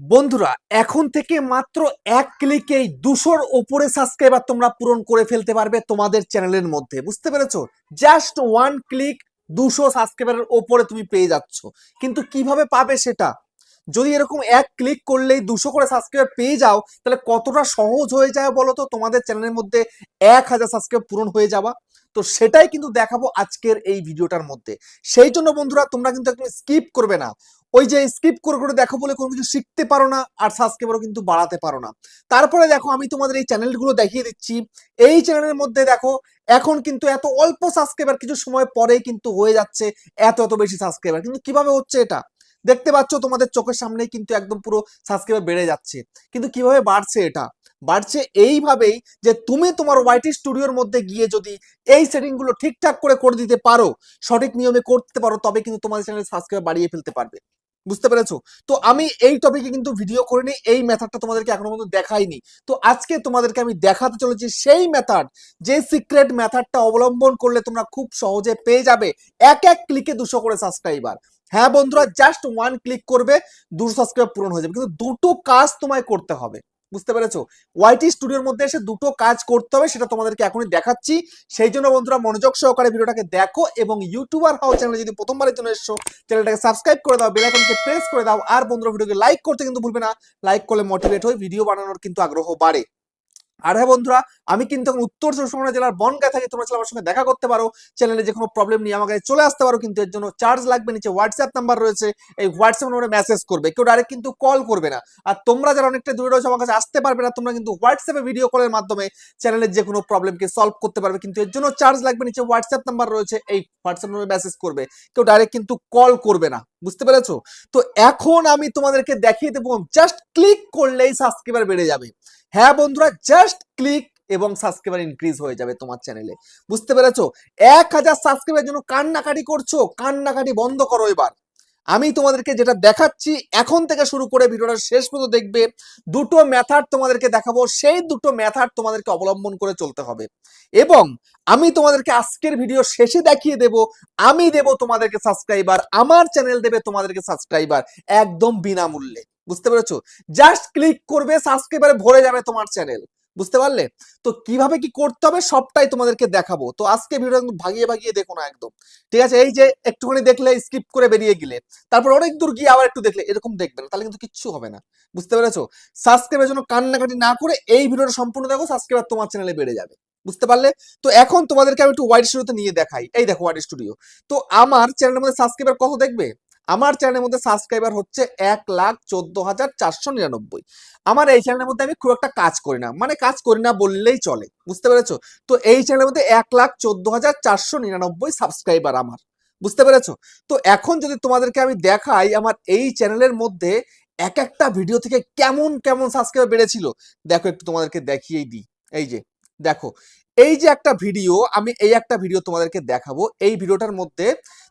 বন্ধুরা এখন থেকে মাত্র এক ক্লিকেই 200-র উপরে সাবস্ক্রাইবার তোমরা পূরণ করে ফেলতে পারবে তোমাদের চ্যানেলের মধ্যে। বুঝতে পেরেছো? জাস্ট ওয়ান ক্লিক 200 সাবস্ক্রাইবারের ওপরে তুমি পেয়ে যাচ্ছ। কিন্তু কিভাবে পাবে সেটা, যদি এরকম এক ক্লিক করলেই 200 করে সাবস্ক্রাইবার পেয়ে যাও, তাহলে কতটা সহজ হয়ে যায় বলো তো তোমাদের চ্যানেলের মধ্যে 1000 সাবস্ক্রাইবার পূরণ হয়ে যাওয়া। তো সেটাই কিন্তু দেখাবো আজকের এই ভিডিওটার মধ্যে। সেই জন্য বন্ধুরা তোমরা কিন্তু একদম স্কিপ করবে না। ওই যে স্কিপ করে করে দেখো বলে কোনো কিছু শিখতে পারো না, আর সাবস্ক্রাইবারও কিন্তু বাড়াতে পারো না। তারপরে দেখো আমি তোমাদের এই চ্যানেলগুলো দেখিয়ে দিচ্ছি। এই চ্যানেলের মধ্যে দেখো এখন কিন্তু এত অল্প সাবস্ক্রাইবার, কিছু সময় পরেই কিন্তু হয়ে যাচ্ছে এত এত বেশি সাবস্ক্রাইবার। কিন্তু কিভাবে হচ্ছে এটা দেখতে পাচ্ছ তোমাদের চোখের সামনেই, কিন্তু একদম পুরো সাবস্ক্রাইবার বেড়ে যাচ্ছে। কিন্তু কিভাবে বাড়ছে এটা? বাড়ছে এইভাবেই যে তুমি তোমার ওয়াইটি স্টুডিওর মধ্যে গিয়ে যদি এই সেটিং গুলো ঠিকঠাক করে করে দিতে পারো, সঠিক নিয়মে করতে পারো, তবে কিন্তু তোমাদের চ্যানেলের সাবস্ক্রাইবার বাড়িয়ে ফেলতে পারবে। বুঝতে পেরেছো? তো আমি এই টপিকে কিন্তু ভিডিও করিনি, এই মেথডটা তোমাদেরকে এখনো পর্যন্ত দেখাইনি। তো আজকে তোমাদেরকে আমি দেখাতে চলেছি সেই মেথড, যে সিক্রেট মেথডটা অবলম্বন করলে তোমরা খুব সহজে পেয়ে যাবে এক এক ক্লিকে 200 করে সাবস্ক্রাইবার। হ্যাঁ বন্ধুরা, জাস্ট ওয়ান ক্লিক করবে 200 সাবস্ক্রাইবার পূরণ হয়ে যাবে। কিন্তু দুটো কাজ তোমায় করতে হবে। বুঝতে পেরেছো? ওয়াইটি স্টুডিওর মধ্যে এসে দুটো কাজ করতে হবে, সেটা তোমাদেরকে এখনই দেখাচ্ছি। সেই জন্য বন্ধুরা মনোযোগ সহকারে ভিডিওটাকে দেখো, এবং ইউটিউবার হাউ চ্যানেলে যদি প্রথমবারের জন্য এসছো, চ্যানেলটাকে সাবস্ক্রাইব করে দাও, বেল আইকনকে প্রেস করে দাও, আর বন্ধুরা ভিডিওকে লাইক করতে কিন্তু ভুলবে না। লাইক করলে মোটিভেট হয়ে ভিডিও বানানোর কিন্তু আগ্রহ বাড়ে। আর হ্যাঁ বন্ধুরা, আমি কিন্তু এখন উত্তর চব্বিশ পরগনা জেলার বনগাঁ থাকি। তোমরা আমার সঙ্গে দেখা করতে পারো, চ্যানেলে যে কোনো প্রবলেম নিয়ে আমার কাছে চলে আসতে পারো। কিন্তু এর জন্য চার্জ লাগবে, নিচে হোয়াটসঅ্যাপ নাম্বার রয়েছে, এই হোয়াটসঅ্যাপ নাম্বারে মেসেজ করবে, কেউ ডাইরেক্ট কিন্তু কল করবে না। আর তোমরা যারা অনেকটা দূরে রয়েছে, আমার কাছে আসতে পারবে না, তোমরা কিন্তু হোয়াটসঅ্যাপে ভিডিও কলের মাধ্যমে চ্যানেলের যে কোনো প্রবলেমকে সলভ করতে পারবে। কিন্তু এর জন্য চার্জ লাগবে, নিচে হোয়াটসঅ্যাপ নাম্বার রয়েছে, এই হোয়াটসঅ্যাপ নাম্বারে মেসেজ করবে, কেউ ডাইরেক্ট কিন্তু কল করবে না। বুঝতে পেরেছো? তো এখন আমি তোমাদেরকে দেখিয়ে দেবো, জাস্ট ক্লিক করলেই সাবস্ক্রাইবার বেড়ে যাবে। হ্যাঁ বন্ধুরা, জাস্ট ক্লিক এবং সাবস্ক্রাইবার ইনক্রিজ হয়ে যাবে তোমার চ্যানেলে। বুঝতে পেরেছো? 1000 সাবস্ক্রাইবারের জন্য কান্নাকাটি করছো, কান্নাকাটি বন্ধ করো এবার। আমি তোমাদেরকে যেটা দেখাচ্ছি এখন থেকে শুরু করে ভিডিওটা শেষ পর্যন্ত দেখবে, দুটো মেথড তোমাদেরকে দেখাবো, সেই দুটো মেথড তোমাদেরকে অবলম্বন করে চলতে হবে। এবং আমি তোমাদেরকে আজকের ভিডিও শেষে দেখিয়ে দেব, আমি দেব তোমাদেরকে সাবস্ক্রাইবার, আমার চ্যানেল দেবে তোমাদেরকে সাবস্ক্রাইবার, একদম বিনামূল্যে। বুঝতে পেরেছো? জাস্ট ক্লিক করবে, সাবস্ক্রাইবারে ভরে যাবে তোমার চ্যানেল। বুঝতে পারলে? তো কিভাবে কি করতে হবে সবটাই তোমাদেরকে দেখাবো। তো আজকে ভিডিও ভাগিয়ে ভাগিয়ে দেখো না একদম, ঠিক আছে? এই যে একটুখানি দেখলে স্কিপ করে বেরিয়ে গেলে, তারপর অনেক দূর গিয়ে আবার একটু দেখলে, এরকম দেখবে না, তাহলে কিন্তু কিচ্ছু হবে না। বুঝতে পেরেছো? সাবস্ক্রাইবের জন্য কান্নাকাটি না করে এই ভিডিওটা সম্পূর্ণ দেখো, সাবস্ক্রাইবার তোমার চ্যানেলে বেড়ে যাবে। বুঝতে পারলে? তো এখন তোমাদেরকে আমি একটু ওয়াইড স্টুডিওতে নিয়ে দেখাই। এই দেখো ওয়াইড স্টুডিও। তো আমার চ্যানেলের মধ্যে সাবস্ক্রাইবার কত দেখবে? আমার চ্যানেলের মধ্যে সাবস্ক্রাইবার হচ্ছে 1,14,499। আমার এই চ্যানেলের মধ্যে আমি খুব একটা কাজ করি না, মানে কাজ করি না বললেই চলে। বুঝতে পেরেছো? তো এই চ্যানেলের মধ্যে 1,14,499 সাবস্ক্রাইবার আমার। বুঝতে পেরেছো? তো এখন যদি তোমাদেরকে আমি দেখাই আমার এই চ্যানেলের মধ্যে এক একটা ভিডিও থেকে কেমন কেমন সাবস্ক্রাইবার বেড়েছিল, দেখো একটু তোমাদেরকে দেখিয়েই দিই। এই যে দেখো, এই যে একটা ভিডিও, আমি এই একটা ভিডিও তোমাদেরকে দেখাবো। এই ভিডিওটার মধ্যে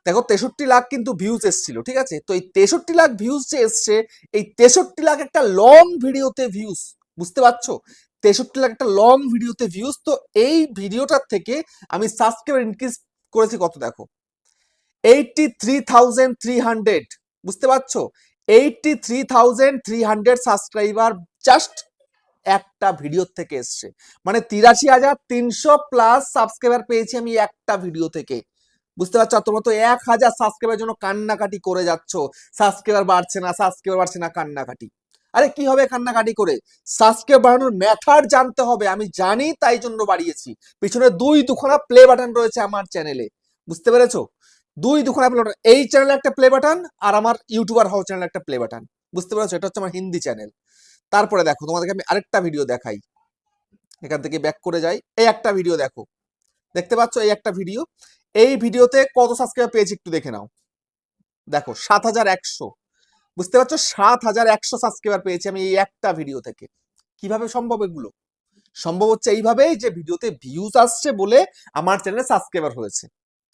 দেখো 63 লাখ কিন্তু ভিউজ এসেছিল, ঠিক আছে? তো এই 63 লাখ ভিউজ যে এসছে, এই 63 লাখ একটা লং ভিডিওতে ভিউজ। বুঝতে পারছো? 63 লাখ একটা লং ভিডিওতে ভিউজ। তো এই ভিডিওটার থেকে আমি সাবস্ক্রাইবার ইনক্রিজ করেছি কত দেখো, 83,300। বুঝতে পারছো? 83,300 সাবস্ক্রাইবার জাস্ট একটা ভিডিও থেকে এসছে। মানে 83,300 প্লাস সাবস্ক্রাইবার পেয়েছি আমি একটা ভিডিও থেকে। বুঝতে পারছো? তোমরা তো 1000 সাবস্ক্রাইবার জন্য কান্নাকাটি করে যাচ্ছ, সাবস্ক্রাইবার বাড়ছে না, সাবস্ক্রাইবার বাড়ছে না, কান্নাকাটি। আরে কি হবে কান্নাকাটি করে? সাবস্ক্রাইব বাড়ানোর মেথড জানতে হবে। আমি জানি, তাই জন্য বাড়িয়েছি। পিছনে দুখানা প্লে বাটন রয়েছে আমার চ্যানেলে। বুঝতে পেরেছো? দুখানা প্লে বাটন, এই চ্যানেলে একটা প্লে বাটন, আর আমার ইউটিউবার হাউ চ্যানেলে একটা প্লে বাটন। বুঝতে পেরেছো? এটা হচ্ছে আমার হিন্দি চ্যানেল। তারপরে দেখো তোমাদেরকে আমি আরেকটা ভিডিও দেখাই, এখান থেকে ব্যাক করে যাই। এই একটা ভিডিও দেখো, দেখতে পাচ্ছ? এই একটা ভিডিও, এই ভিডিওতে কত সাবস্ক্রাইবার পেয়েছি একটু দেখে নাও। দেখো 7,100। বুঝতে পারছো? 7,100 সাবস্ক্রাইবার পেয়েছি আমি এই একটা ভিডিও থেকে। কিভাবে সম্ভব এগুলো? সম্ভব হচ্ছে এইভাবেই, যে ভিডিওতে ভিউজ আসছে বলে আমার চ্যানেলে সাবস্ক্রাইবার হয়েছে।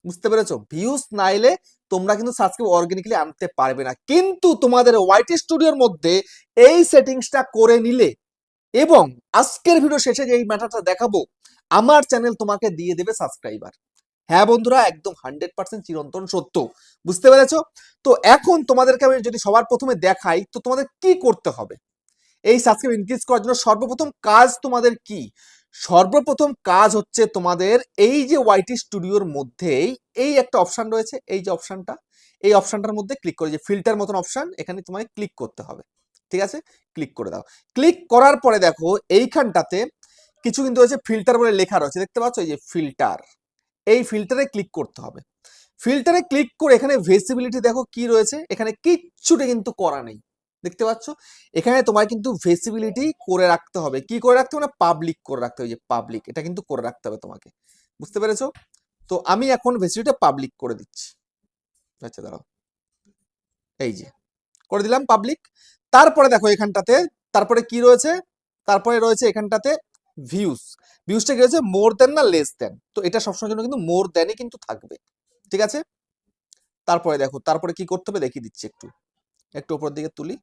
বুঝতে পেরেছো? ভিউজ না এলে তোমরা কিন্তু সাবস্ক্রাইব অর্গানিক্যালি আনতে পারবে না। কিন্তু তোমাদের ওয়াইটি স্টুডিওর মধ্যে এই সেটিংসটা করে নিলে, এবং আজকের ভিডিও শেষে যে এই ম্যাটারটা দেখাবো, আমার চ্যানেল তোমাকে দিয়ে দেবে সাবস্ক্রাইবার। হ্যাঁ বন্ধুরা, একদম 100% চিরন্তন সত্য। বুঝতে পেরেছো? তো এখন তোমাদেরকে আমি যদি সবার প্রথমে দেখাই, তো তোমাদের কি করতে হবে এই সাবস্ক্রাইব ইনক্রিজ করার জন্য? সর্বপ্রথম কাজ তোমাদের কি? সর্বপ্রথম কাজ হচ্ছে তোমাদের এই যে ওয়াইটি স্টুডিওর মধ্যেই এই একটা অপশন রয়েছে, এই যে অপশনটা, এই অপশনটার মধ্যে ক্লিক করে, যে ফিল্টার মতন অপশন, এখানে তোমায় ক্লিক করতে হবে। ঠিক আছে, ক্লিক করে দাও। ক্লিক করার পরে দেখো এইখানটাতে কিছু কিন্তু হচ্ছে ফিল্টার বলে লেখা রয়েছে, দেখতে পাচ্ছ? এই যে ফিল্টার, এই ফিল্টারে ক্লিক করতে হবে। ফিল্টারে ক্লিক করে এখানে ভিজিবিলিটি দেখো কি রয়েছে, এখানে কিচ্ছুটা কিন্তু করা নেই, দেখতে পাচ্ছ? এখানে তোমার কিন্তু ভিজিবিলিটি করে রাখতে হবে। কি করে রাখতে হবে না, পাবলিক করে রাখতে হবে। যে পাবলিক, এটা কিন্তু করে রাখতে হবে তোমাকে। বুঝতে পেরেছো? তো আমি এখন ভিজিবিলিটি পাবলিক করে দিচ্ছি। আচ্ছা দাঁড়াও, এই যে করে দিলাম পাবলিক। তারপরে দেখো এখানটাতে, তারপরে কি রয়েছে, তারপরে রয়েছে এখানটাতে ভিউজ। ভিউজটা কি রয়েছে, মোর দেন না লেস দেন? তো এটা সবসময় জন্য কিন্তু মোর দেনই কিন্তু থাকবে। ঠিক আছে, তারপরে দেখো তারপরে কি করতে হবে দেখিয়ে দিচ্ছি, একটু একটু উপর দিকে তুলি।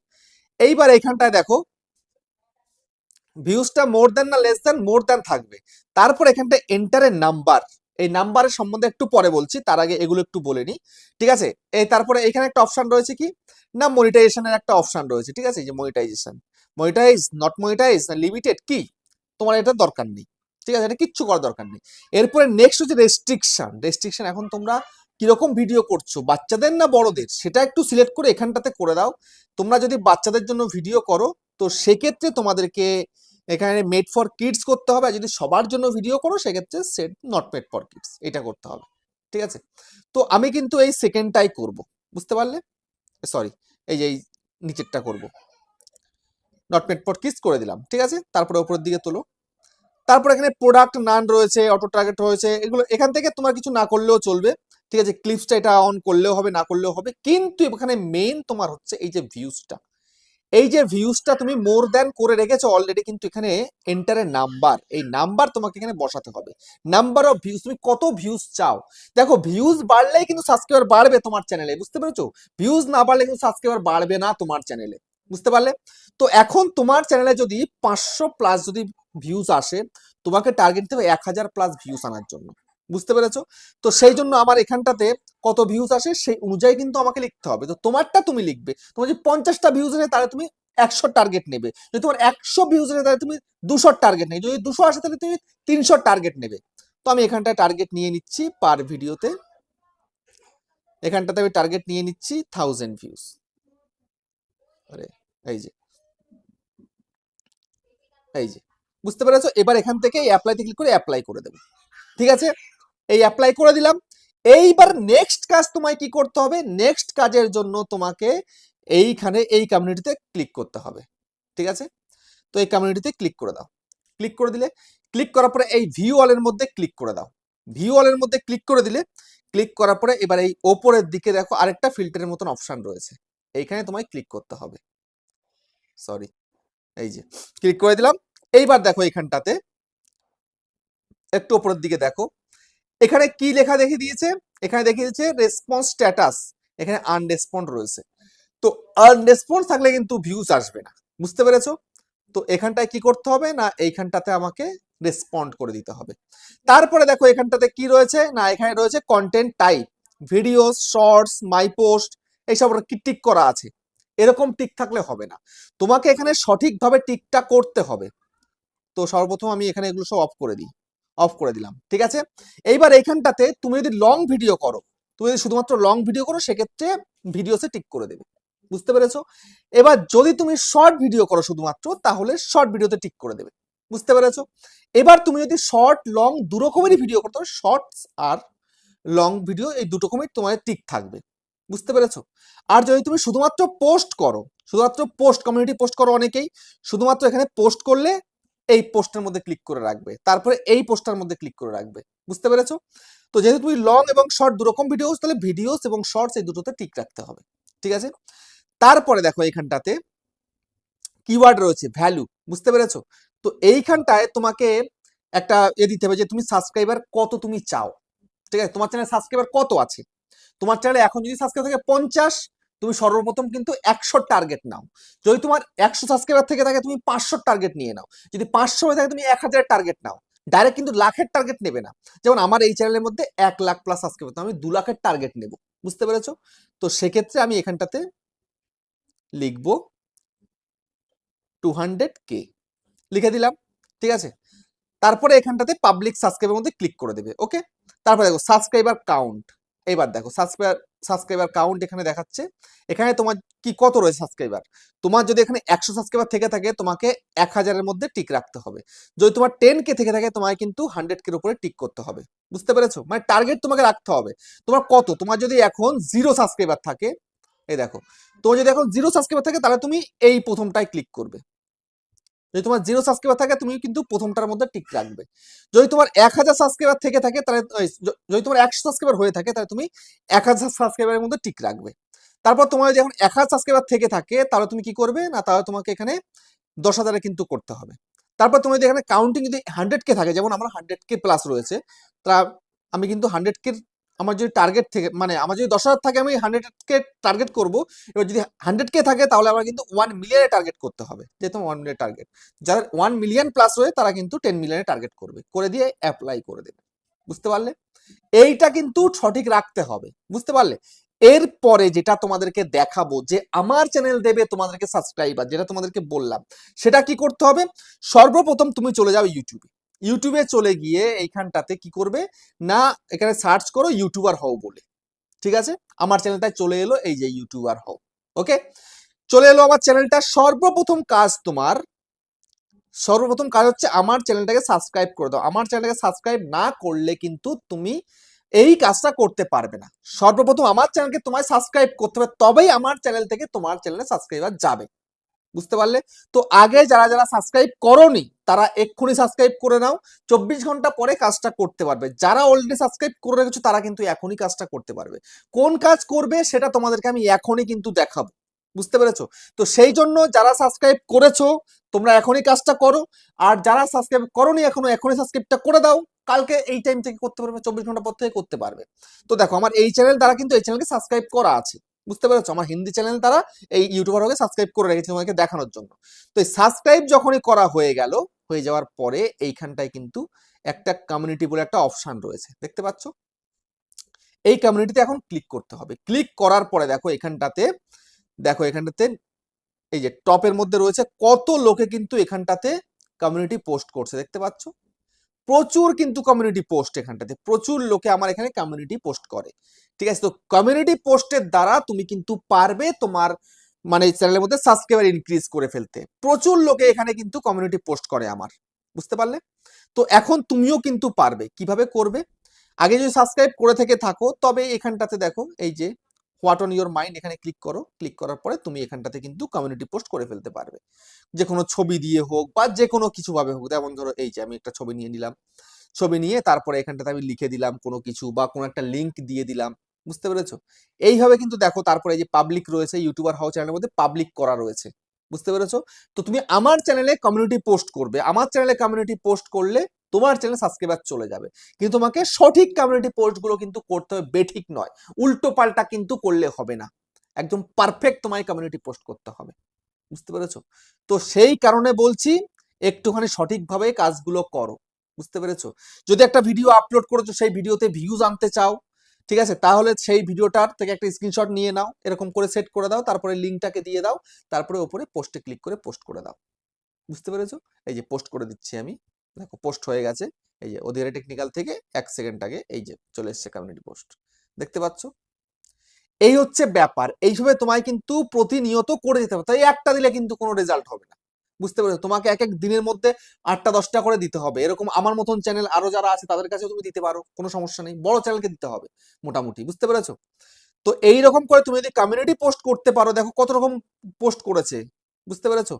এইবার এইখানটায় দেখো ভিউজটা মোর দেন না লেস দেন, মোর দেন থাকবে। তারপর এখানটা এন্টারের নাম্বার, এই নাম্বারের সম্বন্ধে একটু পরে বলছি, তার আগে এগুলো একটু বলে নি। ঠিক আছে, এই তারপরে এখানে একটা অপশন রয়েছে কি না, মনিটাইজেশনের একটা অপশন রয়েছে। ঠিক আছে, এই যে মনিটাইজেশন, মনিটাইজ নট মনিটাইজ না লিমিটেড, কি তোমার এটা দরকার নেই। ঠিক আছে, এটা কিচ্ছু করার দরকার নেই। এরপরে নেক্সট হচ্ছে রেস্ট্রিকশন। রেস্ট্রিকশন এখন তোমরা কিরকম ভিডিও করছো, বাচ্চাদের না বড়দের, সেটা একটু সিলেক্ট করে এখানটাতে করে দাও। তোমরা যদি বাচ্চাদের জন্য ভিডিও করো, তো সেক্ষেত্রে তোমাদেরকে এখানে মেড ফর কিডস করতে হবে। আর যদি সবার জন্য ভিডিও করো, সেক্ষেত্রে set not made for kids, এটা করতে হবে। ঠিক আছে, তো আমি কিন্তু এই সেকেন্ডটাই করব। বুঝতে পারলে? সরি, এই যে এই নিচেরটা করব, নট মেড ফর কিডস করে দিলাম। ঠিক আছে, তারপরে উপরের দিকে তোলো। তারপর এখানে প্রোডাক্ট নান রয়েছে, অটো টার্গেট রয়েছে, এগুলো এখান থেকে তোমার কিছু না করলেও চলবে। ঠিক আছে, ক্লিপসটা এটা অন করলেও হবে, না করলেও হবে, কিন্তু এখানে মেইন তোমার হচ্ছে এই যে ভিউজটা। এই যে ভিউজটা তুমি মোর দ্যান করে রেখেছো অলরেডি, কিন্তু এখানে এন্টারের নাম্বার, এই নাম্বার তোমাকে এখানে বসাতে হবে। নাম্বার অফ ভিউজ, তুমি কত ভিউজ চাও। দেখো ভিউজ বাড়লেই কিন্তু সাবস্ক্রাইবার বাড়বে তোমার চ্যানেলে, বুঝতে পেরেছো? ভিউজ না বাড়লে কিন্তু সাবস্ক্রাইবার বাড়বে না তোমার চ্যানেলে। বুঝতে পারলে? তো এখন তোমার চ্যানেলে যদি 500 প্লাস যদি ভিউজ আসে, তোমাকে টার্গেট দেবে 1000 প্লাস ভিউজ আনার জন্য। বুঝতে পেরেছো? তো সেই জন্য আমার এখানটাতে কত ভিউজ আসে সেই অনুযায়ী কিন্তু আমাকে লিখতে হবে। তো তোমারটা তুমি লিখবে, তোমার যদি 50টা ভিউজ আসে তাহলে তুমি 100 টার্গেট নেবে, যদি তোমার 100 ভিউজ আসে তাহলে তুমি 200 টার্গেট নেবে, যদি 200 আসে তাহলে তুমি 300 টার্গেট নেবে। তো আমি এখানটায় টার্গেট নিয়ে নিচ্ছি পার ভিডিওতে, এখানটাতে আমি টার্গেট নিয়ে নিচ্ছি 1000 ভিউজ। আরে এই যে, এই যে, বুঝতে পেরেছো? এবার এখান থেকে অ্যাপ্লাইতে ক্লিক করে অ্যাপ্লাই করে দেবো। ঠিক আছে, এই অ্যাপ্লাই করে দিলাম। এইবার নেক্সট কাজ তোমায় কি করতে হবে, নেক্সট কাজের জন্য তোমাকে এইখানে এই কমিউনিটিতে ক্লিক করতে হবে। ঠিক আছে, তো এই কমিউনিটিতে ক্লিক করে দাও। ক্লিক করে দিলে, ক্লিক করার পরে এই ভিউ অলের মধ্যে ক্লিক করে দাও। ভিউ অলের মধ্যে ক্লিক করে দিলে, ক্লিক করার পরে এবার এই ওপরের দিকে দেখো আরেকটা ফিল্টারের মতন অপশন রয়েছে, এইখানে তোমায় ক্লিক করতে হবে। সরি, এই যে ক্লিক করে দিলাম। এইবার দেখো এখানটাতে একটু ওপরের দিকে দেখো, এখানে কি লেখা দেখিয়ে দিয়েছে, এখানে দেখিয়ে দিয়েছে রেসপন্স স্ট্যাটাস, এখানে আনরেসপন্ড রয়েছে। তো আনরেসপন্স থাকলে কিন্তু ভিউজ আসবে না। বুঝতে পেরেছো? তো এখানটায় কি করতে হবে না, এইখানটাতে আমাকে রেসপন্ড করে দিতে হবে। তারপরে দেখো এখানটাতে কি রয়েছে না, এখানে রয়েছে content type, video, shorts, my post, এইসব কি টিক করা আছে। এরকম টিক থাকলে হবে না, তোমাকে এখানে সঠিকভাবে টিকটা করতে হবে। তো সর্বপ্রথম আমি এখানে এগুলো সব অফ করে দিই, অফ করে দিলাম। ঠিক আছে, এইবার এইখানটাতে তুমি যদি লং ভিডিও করো, তুমি যদি শুধুমাত্র লং ভিডিও করো, সেক্ষেত্রে ভিডিওসে টিক করে দেবে। বুঝতে পেরেছো? এবার যদি তুমি শর্ট ভিডিও করো শুধুমাত্র, তাহলে শর্ট ভিডিওতে টিক করে দেবে। বুঝতে পেরেছো? এবার তুমি যদি শর্ট লং দু রকমেরই ভিডিও করতে হবে, শর্টস আর লং ভিডিও এই দুটো রকমের তোমার টিক থাকবে। বুঝতে পেরেছো? আর যদি তুমি শুধুমাত্র পোস্ট করো, শুধুমাত্র পোস্ট, কমিউনিটি পোস্ট করো অনেকেই, শুধুমাত্র এখানে পোস্ট করলে এই পোস্টের মধ্যে ক্লিক করে রাখবে, তারপরে এই পোস্টার মধ্যে ক্লিক করে রাখবে। বুঝতে পেরেছো? তো যেহেতু তুমি লং এবং শর্ট দু রকম ভিডিওস, তাহলে ভিডিওস এবং শর্টস এই দুটোতে টিক রাখতে হবে। ঠিক আছে, তারপরে দেখো এখানটাতে কিওয়ার্ড রয়েছে ভ্যালু। বুঝতে পেরেছো? তো এইখানটায় তোমাকে একটা দিতে হবে যে তুমি সাবস্ক্রাইবার কত তুমি চাও। ঠিক আছে, তোমার চ্যানেল সাবস্ক্রাইবার কত আছে। তোমার চ্যানেলে এখন যদি সাবস্ক্রাইবার থাকে 50, তুমি সর্বপ্রথম কিন্তু 100 টার্গেট নাও। যদি তোমার 100 সাবস্ক্রাইবার থেকে থাকে, তুমি 500 টার্গেট নিয়ে নাও। যদি 500 হয়ে থাকে, তুমি 1000 টার্গেট নাও। ডাইরেক্ট কিন্তু লাখের টার্গেট নেবে না। যেমন আমার এই চ্যানেলের মধ্যে 1 লাখ প্লাস সাবস্ক্রাইবার, তো আমি 2 লাখের টার্গেট নেব, বুঝতে পেরেছো? তো সেক্ষেত্রে আমি এখানটাতে লিখবো 200K, লিখে দিলাম, ঠিক আছে। তারপরে এখানটাতে পাবলিক সাবস্ক্রাইবের মধ্যে ক্লিক করে দেবে, ওকে। তারপরে দেখো সাবস্ক্রাইবার কাউন্ট, এবার দেখো সাবস্ক্রাইবার কাউন্ট এখানে দেখাচ্ছে। এখানে তোমার কি কত রয়েছে সাবস্ক্রাইবার। তোমার যদি এখানে 100 সাবস্ক্রাইবার থেকে থাকে তোমাকে 1000-এর মধ্যে টিক রাখতে হবে। যদি তোমার 10K থেকে থাকে তোমাকে কিন্তু 100K-র উপরে টিক করতে হবে, বুঝতে পেরেছো? মানে টার্গেট তোমাকে রাখতে হবে। তোমার কত, তোমার যদি এখন 0 সাবস্ক্রাইবার থাকে, এই দেখো, তোমার যদি এখন 0 সাবস্ক্রাইবার থাকে তাহলে তুমি এই প্রথমটায় ক্লিক করবে। যদি তোমার 0 সাবস্ক্রাইবার থাকে তুমি কিন্তু প্রথমটার মধ্যে টিক রাখবে। যদি তোমার 1000 সাবস্ক্রাইবার থেকে থাকে তাহলে যদি তোমার 100 সাবস্ক্রাইবার হয়ে থাকে তাহলে তুমি 1000 সাবস্ক্রাইবারের মধ্যে টিক রাখবে। তারপর তোমার যদি এখন 1000 সাবস্ক্রাইবার থেকে থাকে তাহলে তুমি কি করবে না, তাহলে তোমাকে এখানে 10,000-এ কিন্তু করতে হবে। তারপর তুমি যদি এখানে কাউন্টিং যদি 100K থাকে, যেমন আমার 100K প্লাস রয়েছে, তা আমি কিন্তু 100K আমার যদি টার্গেট থেকে, মানে আমার যদি 10,000 থাকে আমি 100K টার্গেট করব। এবার যদি 100K থাকে তাহলে আমার কিন্তু 1 মিলিয়নে টার্গেট করতে হবে, যেহেতু 1 মিলিয়ন টার্গেট। যাদের 1 মিলিয়ন প্লাস রয়ে তারা কিন্তু 10 মিলিয়নে টার্গেট করবে, করে দিয়ে অ্যাপ্লাই করে দেবে, বুঝতে পারলে? এইটা কিন্তু সঠিক রাখতে হবে, বুঝতে পারলে? এরপরে যেটা তোমাদেরকে দেখাবো যে আমার চ্যানেল দেবে তোমাদেরকে সাবস্ক্রাইবার, যেটা তোমাদেরকে বললাম, সেটা কি করতে হবে। সর্বপ্রথম তুমি চলে যাও ইউটিউবে। ইউটিউবে চলে গিয়ে এইখানটাতে কি করবে না, এখানে সার্চ করো ইউটিউবার হও বলে, ঠিক আছে। আমার চ্যানেলটায় চলে এলো, এই যে ইউটিউবার হও, ওকে, চলে এলো আমার চ্যানেলটা। সর্বপ্রথম কাজ হচ্ছে আমার চ্যানেলটাকে সাবস্ক্রাইব করে দাও। আমার চ্যানেলটাকে সাবস্ক্রাইব না করলে কিন্তু তুমি এই কাজটা করতে পারবে না। সর্বপ্রথম আমার চ্যানেলকে তোমায় সাবস্ক্রাইব করতে হবে, তবেই আমার চ্যানেল থেকে তোমার চ্যানেলে সাবস্ক্রাইবার যাবে, বুঝতে পারলে? তো আগে যারা যারা সাবস্ক্রাইব করোনি তারা এক্ষুনি সাবস্ক্রাইব করে নাও, 24 ঘন্টা পরে কাজটা করতে পারবে। যারা অলরেডি সাবস্ক্রাইব করে রেখেছো তারা কিন্তু এখনই কাজটা করতে পারবে। কোন কাজ করবে সেটা তোমাদেরকে আমি এখনই কিন্তু দেখাবো, বুঝতে পেরেছো? তো সেই জন্য যারা সাবস্ক্রাইব করেছো তোমরা এখনই কাজটা করো, আর যারা সাবস্ক্রাইব করোনি এখনো, এখনই সাবস্ক্রাইবটা করে দাও। কালকে এই টাইম থেকে করতে পারবে, 24 ঘন্টা পর থেকে করতে পারবে। তো দেখো আমার এই চ্যানেল দ্বারা কিন্তু এই চ্যানেলকে সাবস্ক্রাইব করা আছে, বুঝতে পেরেছো? আমার হিন্দি চ্যানেল তারা এই ইউটিউবারকে সাবস্ক্রাইব করে রেখেছি তোমাকে দেখানোর জন্য। তো এই সাবস্ক্রাইব যখনই করা হয়ে গেল, হয়ে যাওয়ার পরে এইখানটায় কিন্তু একটা কমিউনিটি বলে একটা অপশন রয়েছে, দেখতে পাচ্ছ? এই কমিউনিটিতে এখন ক্লিক করতে হবে। ক্লিক করার পরে দেখো এখানটাতে এই যে টপের মধ্যে রয়েছে কত লোকে কিন্তু এখানটাতে কমিউনিটি পোস্ট করছে, দেখতে পাচ্ছ? প্রচুর কিন্তু কমিউনিটি পোস্ট, এখানটাতে প্রচুর লোকে আমার এখানে কমিউনিটি পোস্ট করে, ঠিক আছে। তো কমিউনিটি পোস্টের দ্বারা তুমি কিন্তু পারবে তোমার মানে চ্যানেলের মধ্যে সাবস্ক্রাইবার ইনক্রিজ করে ফেলতে। প্রচুর লোকে এখানে কিন্তু কমিউনিটি পোস্ট করে আমার, বুঝতে পারলে? তো এখন তুমিও কিন্তু পারবে। কিভাবে করবে, আগে যদি সাবস্ক্রাইব করে থেকে থাকো তবে এখানটাতে দেখো এই যে হোয়াট অন ইউর মাইন্ড, এখানে ক্লিক করো। ক্লিক করার পরে তুমি এখানটাতে কিন্তু কমিউনিটি পোস্ট করে ফেলতে পারবে, যে কোনো ছবি দিয়ে হোক বা যে কোনো কিছু ভাবে হোক। যেমন ধরো এই যে আমি একটা ছবি নিয়ে নিলাম, ছবি নিয়ে তারপরে এখানটাতে আমি লিখে দিলাম কোনো কিছু বা কোনো একটা লিঙ্ক দিয়ে দিলাম, বুঝতে পেরেছো? এইভাবে কিন্তু দেখো। তারপরে এই যে পাবলিক রয়েছে, ইউটিউবার হাউ চ্যানেলের মধ্যে পাবলিক করা রয়েছে, বুঝতে পেরেছো? তো তুমি আমার চ্যানেলে কমিউনিটি পোস্ট করবে, আমার চ্যানেলে কমিউনিটি পোস্ট করলে তোমার চ্যানেলে সাবস্ক্রাইবার চলে যাবে। কিন্তু তোমাকে সঠিক কমিউনিটি পোস্ট গুলো কিন্তু করতে হবে, বেঠিক নয়। উল্টো পাল্টা কিন্তু করলে হবে না, একদম পারফেক্ট তোমায় কমিউনিটি পোস্ট করতে হবে, বুঝতে পেরেছো? তো সেই কারণে বলছি একটুখানি সঠিকভাবে কাজগুলো করো, বুঝতে পেরেছো? যদি একটা ভিডিও আপলোড করেছো সেই ভিডিওতে ভিউজ আনতে চাও, ঠিক আছে, তাহলে সেই ভিডিওটার থেকে একটা স্ক্রিনশট নিয়ে নাও, এরকম করে সেট করে দাও, তারপরে লিঙ্কটাকে দিয়ে দাও, তারপরে উপরে পোস্টে ক্লিক করে পোস্ট করে দাও, বুঝতে পেরেছো? এই যে পোস্ট করে দিচ্ছি আমি, দেখো পোস্ট হয়ে গেছে। এই যে অধিকারী টেকনিক্যাল থেকে 1 সেকেন্ড আগে এই যে চলে এসেছে কমিউনিটি পোস্ট, দেখতে পাচ্ছ? এই হচ্ছে ব্যাপার। এইভাবে তোমায় কিন্তু প্রতিনিয়ত করে যেতে হবে, তাই একটা দিলে কিন্তু কোনো রেজাল্ট হবে না, বুঝতে পেরেছো? তোমাকে এক এক দিনের মধ্যে 8টা 10টা করে দিতে হবে। এরকম আমার মতন চ্যানেল আরো যারা আছে তাদের কাছেও তুমি দিতে পারো, কোনো সমস্যা নেই। বড় চ্যানেলকে দিতে হবে মোটামুটি, বুঝতে পেরেছো? তো এইরকম করে তুমি যদি কমিউনিটি পোস্ট করতে পারো, দেখো কত রকম পোস্ট করেছে, বুঝতে পেরেছো?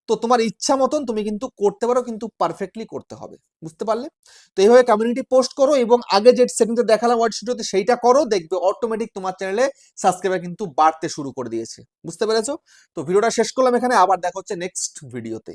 তো তোমার ইচ্ছা মতন তুমি কিন্তু করতে পারো, কিন্তু পারফেক্টলি করতে হবে, বুঝতে পারলে? তো এইভাবে কমিউনিটি পোস্ট করো এবং আগে যে সেটিংটা দেখালাম ওয়ার্ড স্টুডিওতে সেইটা করো, দেখবে অটোমেটিক তোমার চ্যানেলে সাবস্ক্রাইবার কিন্তু বাড়তে শুরু করে দিয়েছে, বুঝতে পেরেছো? তো ভিডিওটা শেষ করলাম এখানে, আবার দেখা হচ্ছে নেক্সট ভিডিওতে।